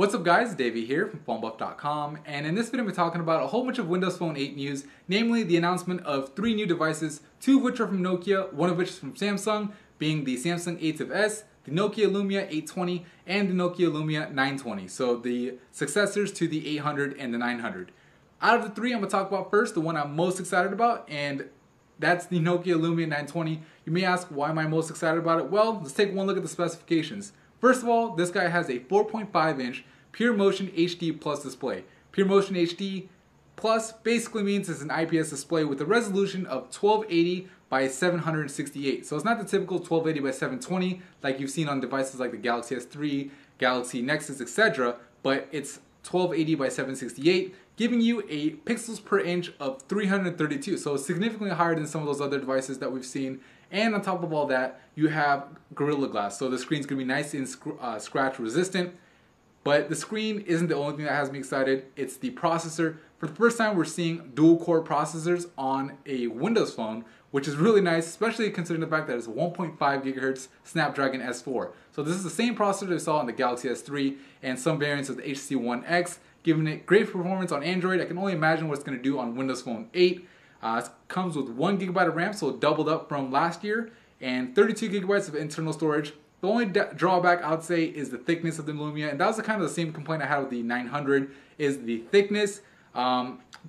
What's up guys, Davey here from PhoneBuff.com, and in this video I'm talking about a whole bunch of Windows Phone 8 news, namely the announcement of 3 new devices, 2 of which are from Nokia, 1 of which is from Samsung, being the Samsung Ativ S, the Nokia Lumia 820, and the Nokia Lumia 920, so the successors to the 800 and the 900. Out of the 3 I'm going to talk about first, the one I'm most excited about, and that's the Nokia Lumia 920. You may ask, why am I most excited about it? Well, let's take one look at the specifications. First of all, this guy has a 4.5 inch Pure Motion HD Plus display. Pure Motion HD Plus basically means it's an IPS display with a resolution of 1280 by 768. So it's not the typical 1280 by 720 like you've seen on devices like the Galaxy S3, Galaxy Nexus, etc. But it's 1280 by 768, giving you a pixels per inch of 332. So it's significantly higher than some of those other devices that we've seen. And on top of all that, you have Gorilla Glass. So the screen's going to be nice and scratch resistant. But the screen isn't the only thing that has me excited. It's the processor. For the first time, we're seeing dual core processors on a Windows phone, which is really nice, especially considering the fact that it's a 1.5 gigahertz Snapdragon S4. So this is the same processor we saw on the Galaxy S3 and some variants of the HTC One X, giving it great performance on Android. I can only imagine what it's going to do on Windows Phone 8. It comes with 1 gigabyte of RAM, so it doubled up from last year, and 32 gigabytes of internal storage. The only drawback I would say is the thickness of the Lumia, and that was kind of the same complaint I had with the 900, is the thickness.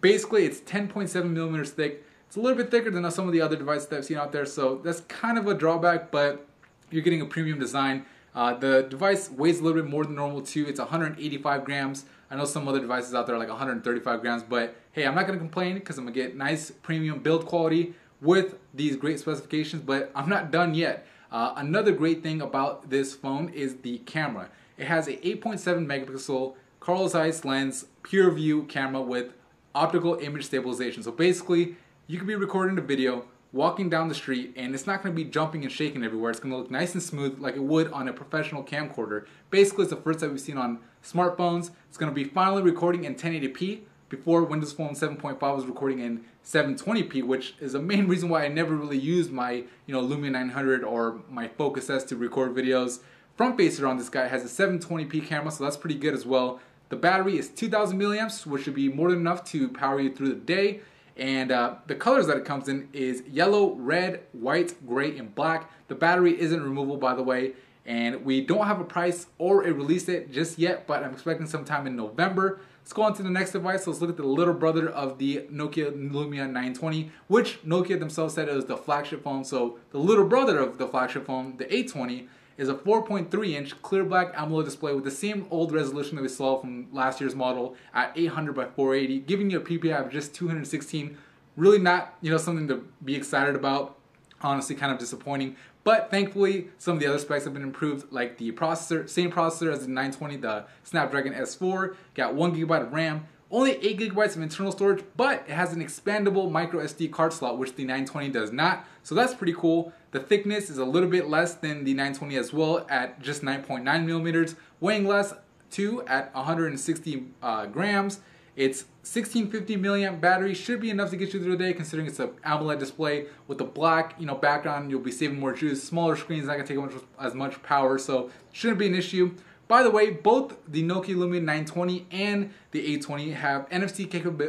Basically, it's 10.7 millimeters thick. It's a little bit thicker than some of the other devices that I've seen out there, so that's kind of a drawback, but you're getting a premium design. The device weighs a little bit more than normal too. It's 185 grams. I know some other devices out there are like 135 grams, but hey, I'm not going to complain because I'm going to get nice premium build quality with these great specifications, but I'm not done yet. Another great thing about this phone is the camera. It has a 8.7 megapixel Carl Zeiss lens pure view camera with optical image stabilization. So basically, you could be recording a video, walking down the street, and it's not going to be jumping and shaking everywhere. It's going to look nice and smooth like it would on a professional camcorder. Basically, it's the first that we've seen on smartphones. It's going to be finally recording in 1080p. Before, Windows Phone 7.5 was recording in 720p, which is the main reason why I never really used my Lumia 900 or my Focus S to record videos. Front facer on this guy has a 720p camera, so that's pretty good as well. The battery is 2000 milliamps, which should be more than enough to power you through the day. And the colors that it comes in is yellow, red, white, gray, and black. The battery isn't removable, by the way, and we don't have a price or a release date just yet, but I'm expecting sometime in November. Let's go on to the next device. Let's look at the little brother of the Nokia Lumia 920, which Nokia themselves said it was the flagship phone. So the little brother of the flagship phone, the 820, is a 4.3 inch clear black AMOLED display with the same old resolution that we saw from last year's model at 800 by 480, giving you a PPI of just 216. Really not, something to be excited about. Honestly, kind of disappointing. But thankfully, some of the other specs have been improved, like the processor, same processor as the 920, the Snapdragon S4, got 1 gigabyte of RAM, only 8 gigabytes of internal storage, but it has an expandable micro SD card slot, which the 920 does not. So that's pretty cool. The thickness is a little bit less than the 920 as well, at just 9.9 millimeters, weighing less too at 160 grams. It's 1650 milliamp battery, should be enough to get you through the day considering it's an AMOLED display with the black background. You'll be saving more juice. Smaller screens, not gonna take as much power, so shouldn't be an issue. By the way, both the Nokia Lumia 920 and the 820 have NFC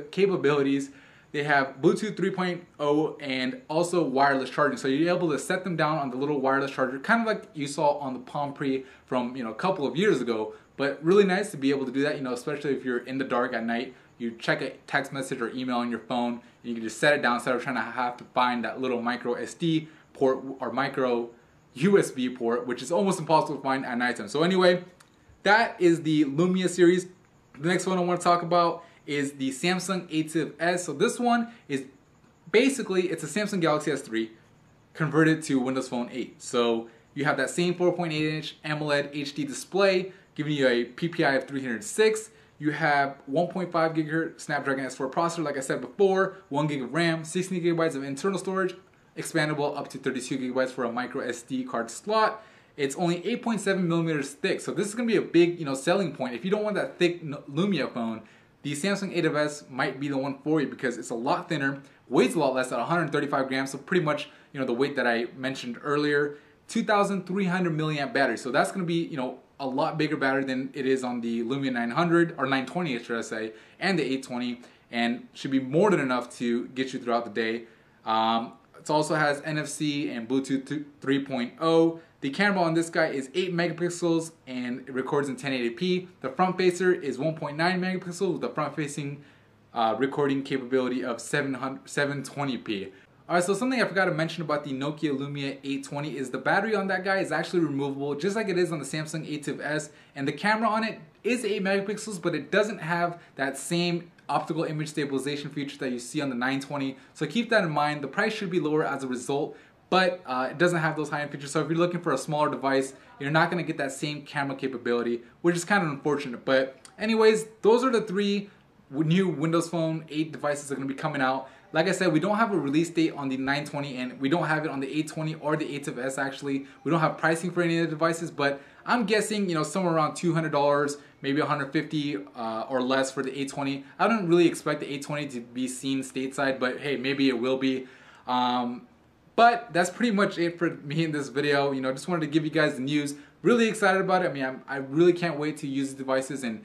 capabilities. They have Bluetooth 3.0 and also wireless charging. So you're able to set them down on the little wireless charger, kind of like you saw on the Palm Pre from a couple of years ago. But really nice to be able to do that, especially if you're in the dark at night. You check a text message or email on your phone, and you can just set it down instead of trying to have to find that little micro SD port or micro USB port, which is almost impossible to find at nighttime. So anyway, that is the Lumia series. The next one I want to talk about is the Samsung Ativ S. So this one is basically, it's a Samsung Galaxy S3 converted to Windows Phone 8. So you have that same 4.8 inch AMOLED HD display, giving you a PPI of 306. You have 1.5 gigahertz Snapdragon S4 processor, like I said before, 1 gig of RAM, 16 gigabytes of internal storage, expandable up to 32 gigabytes for a micro SD card slot. It's only 8.7 millimeters thick, so this is going to be a big, selling point. If you don't want that thick Lumia phone, the Samsung Ativ S might be the one for you because it's a lot thinner, weighs a lot less at 135 grams, so pretty much, the weight that I mentioned earlier. 2,300 milliamp battery, so that's going to be, a lot bigger battery than it is on the Lumia 900 or 920, should I say, and the 820, and should be more than enough to get you throughout the day. It also has NFC and Bluetooth 3.0. The camera on this guy is 8 megapixels and it records in 1080p. The front facer is 1.9 megapixels with a front facing recording capability of 720p. Alright, so something I forgot to mention about the Nokia Lumia 820 is the battery on that guy is actually removable, just like it is on the Samsung Ativ S, and the camera on it is 8 megapixels, but it doesn't have that same optical image stabilization feature that you see on the 920, so keep that in mind. The price should be lower as a result, but it doesn't have those high-end features, so if you're looking for a smaller device, you're not going to get that same camera capability, which is kind of unfortunate. But anyways, those are the 3 new Windows Phone 8 devices that are going to be coming out. Like I said, we don't have a release date on the 920 and we don't have it on the 820 or the Ativ S actually. We don't have pricing for any of the devices, but I'm guessing, somewhere around $200, maybe $150 or less for the 820. I don't really expect the 820 to be seen stateside, but hey, maybe it will be. But that's pretty much it for me in this video. Just wanted to give you guys the news. Really excited about it. I mean, I really can't wait to use the devices and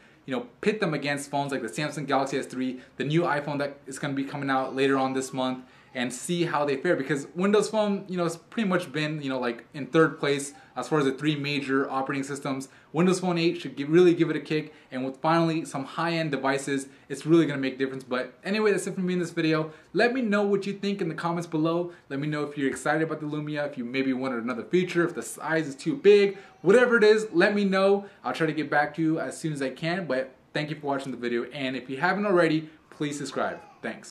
pit them against phones like the Samsung Galaxy S3, the new iPhone that is going to be coming out later on this month, and see how they fare, because Windows Phone, it's pretty much been, like in 3rd place as far as the 3 major operating systems. Windows Phone 8 should really give it a kick, and with finally some high-end devices, it's really going to make a difference. But anyway, that's it for me in this video. Let me know what you think in the comments below. Let me know if you're excited about the Lumia, if you maybe wanted another feature, if the size is too big, whatever it is, let me know. I'll try to get back to you as soon as I can, but thank you for watching the video, and if you haven't already, please subscribe. Thanks.